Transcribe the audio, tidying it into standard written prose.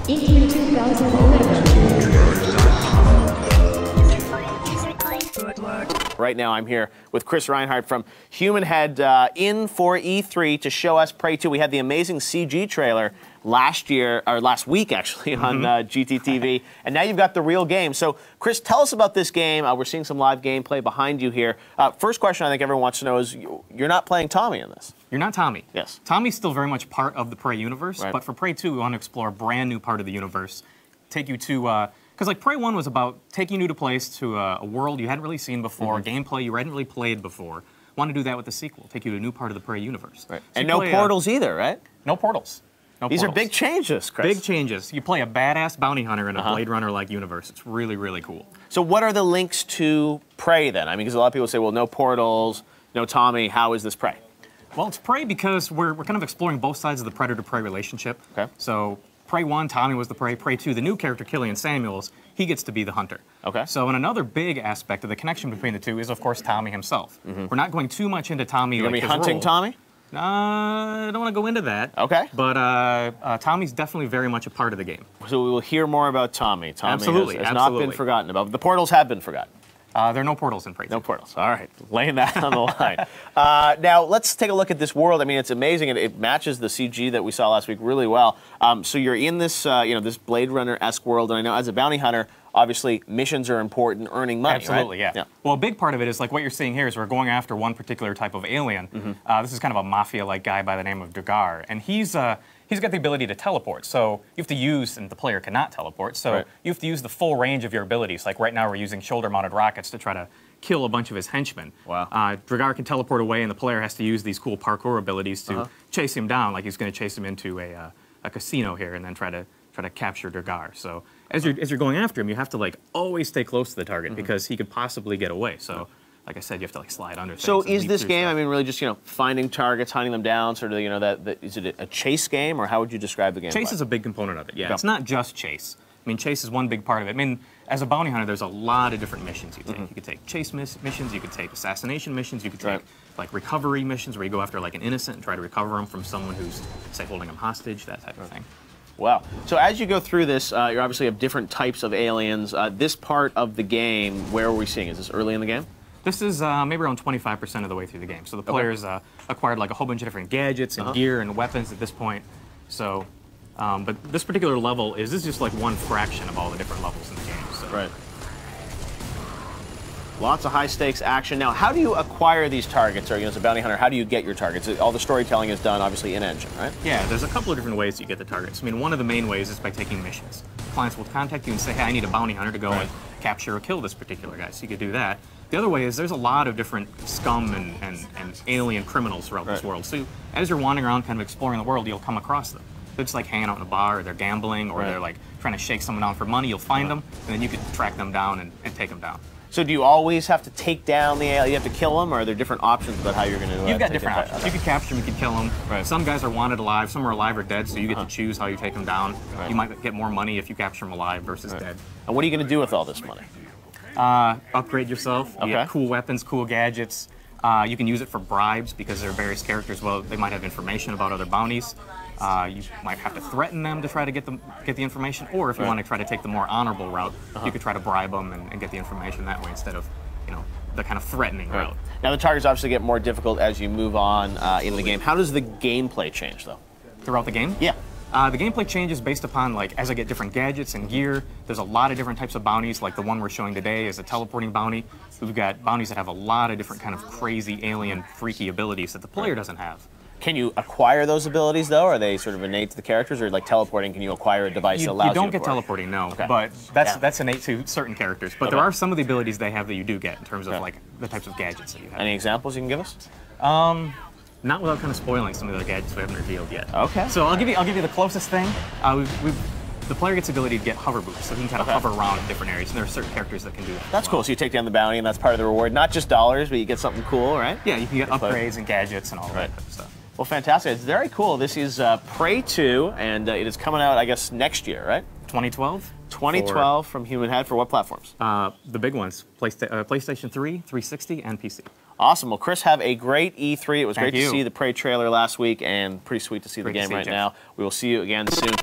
E3 2011. Right now I'm here with Chris Reinhardt from Human Head in for E3 to show us Prey 2. We had the amazing CG trailer last week actually on GTTV, and now you've got the real game. So Chris, tell us about this game. We're seeing some live gameplay behind you here. First question I think everyone wants to know is, you're not playing Tommy in this. You're not Tommy. Yes. Tommy's still very much part of the Prey universe, right. but for Prey 2 we want to explore a brand new part of the universe, take you to, because like Prey 1 was about taking you to place to a world you hadn't really seen before, gameplay you hadn't really played before. Want to do that with the sequel, take you to a new part of the Prey universe. Right. So and no portals either, right? No portals. No These portals. are big changes, Chris. Big changes. You play a badass bounty hunter in a Blade Runner-like universe. It's really, really cool. So what are the links to Prey then? I mean, because a lot of people say, well, no portals, no Tommy, how is this Prey? Well, it's Prey because we're kind of exploring both sides of the Predator-Prey relationship. Okay. So Prey 1, Tommy was the Prey. Prey 2, the new character, Killian Samuels, he gets to be the hunter. Okay. So another big aspect of the connection between the two is, of course, Tommy himself. We're not going too much into Tommy. You're like going to be hunting role. Tommy? I don't want to go into that. Okay. But Tommy's definitely very much a part of the game. So we will hear more about Tommy. Tommy Absolutely, has not been forgotten about. The portals have been forgotten. There are no portals in Prey 2. No portals. All right. Laying that on the line. Now, let's take a look at this world. I mean, it's amazing. It matches the CG that we saw last week really well. So you're in this, this Blade Runner-esque world, and I know as a bounty hunter, obviously missions are important, earning money, Absolutely, right? yeah. Well, a big part of it is like what you're seeing here is we're going after one particular type of alien. This is kind of a mafia-like guy by the name of Dugar, and he's got the ability to teleport. So you have to use, and the player cannot teleport, so you have to use the full range of your abilities. Like right now we're using shoulder-mounted rockets to try to kill a bunch of his henchmen. Wow. Dugar can teleport away, and the player has to use these cool parkour abilities to chase him down, like he's going to chase him into a casino here and then try to capture Dugar. So as you're going after him, you have to like always stay close to the target because he could possibly get away. So like I said, you have to like slide under things. So is this game, stuff. I mean, really just, finding targets, hunting them down, sort of, is it a chase game, or how would you describe the game? Chase is a big component of it, yeah. It's not just chase. I mean, chase is one big part of it. I mean, as a bounty hunter, there's a lot of different missions you take. You could take chase missions, you could take assassination missions, you could take like recovery missions where you go after like an innocent and try to recover them from someone who's, say, holding them hostage, that type of thing. Wow. So as you go through this, you obviously have different types of aliens. This part of the game, where are we seeing? Is this early in the game? This is maybe around 25% of the way through the game. So the players acquired like a whole bunch of different gadgets and gear and weapons at this point. So, but this particular level this is just like one fraction of all the different levels in the game. So. Right. Lots of high stakes action. Now, how do you acquire these targets? Or, as a bounty hunter, how do you get your targets? All the storytelling is done, obviously, in-engine, right? Yeah, there's a couple of different ways you get the targets. I mean, one of the main ways is by taking missions. Clients will contact you and say, hey, I need a bounty hunter to go and capture or kill this particular guy. So you could do that. The other way is there's a lot of different scum and alien criminals throughout this world. So as you're wandering around kind of exploring the world, you'll come across them. They're just like hanging out in a bar, or they're gambling, or they're like trying to shake someone down for money. You'll find them, and then you can track them down and take them down. So do you always have to take down the alien? You have to kill them, or are there different options about how you're going to You've got different options. You could capture them, you could kill them. Right. Some guys are wanted alive, some are alive or dead, so you get to choose how you take them down. You might get more money if you capture them alive versus dead. And what are you going to do with all this money? Upgrade yourself. You get cool weapons, cool gadgets. You can use it for bribes because there are various characters. Well, they might have information about other bounties. You might have to threaten them to try to get the information, or if you want to try to take the more honorable route, you could try to bribe them and get the information that way instead of, the kind of threatening route. Now the targets obviously get more difficult as you move on into the game. How does the gameplay change, though? Throughout the game? Yeah. The gameplay changes based upon, like, as I get different gadgets and gear. There's a lot of different types of bounties, like the one we're showing today is a teleporting bounty. We've got bounties that have a lot of different kind of crazy, alien, freaky abilities that the player doesn't have. Can you acquire those abilities, though? Are they sort of innate to the characters, or like teleporting, can you acquire a device that allows you to You don't get teleporting, no. But that's innate to certain characters. But there are some of the abilities they have that you do get in terms of, like, the types of gadgets that you have. Any examples you can give us? Not without kind of spoiling some of the other gadgets we haven't revealed yet. Okay. So I'll give you the closest thing. The player gets the ability to get hover boots, so he can kind of hover around in different areas, and there are certain characters that can do that. That's cool. So you take down the bounty, and that's part of the reward. Not just dollars, but you get something cool, right? Yeah, you can get upgrades and gadgets and all that type of stuff. Well, fantastic. It's very cool. This is Prey 2, and it is coming out, I guess, next year, right? 2012? 2012 from Human Head. For what platforms? The big ones, PlayStation 3, 360, and PC. Awesome. Well, Chris, have a great E3. It was great Thank you. to see the Prey trailer last week, and pretty sweet to see the Great to game see you, right Jeff. now. We will see you again soon.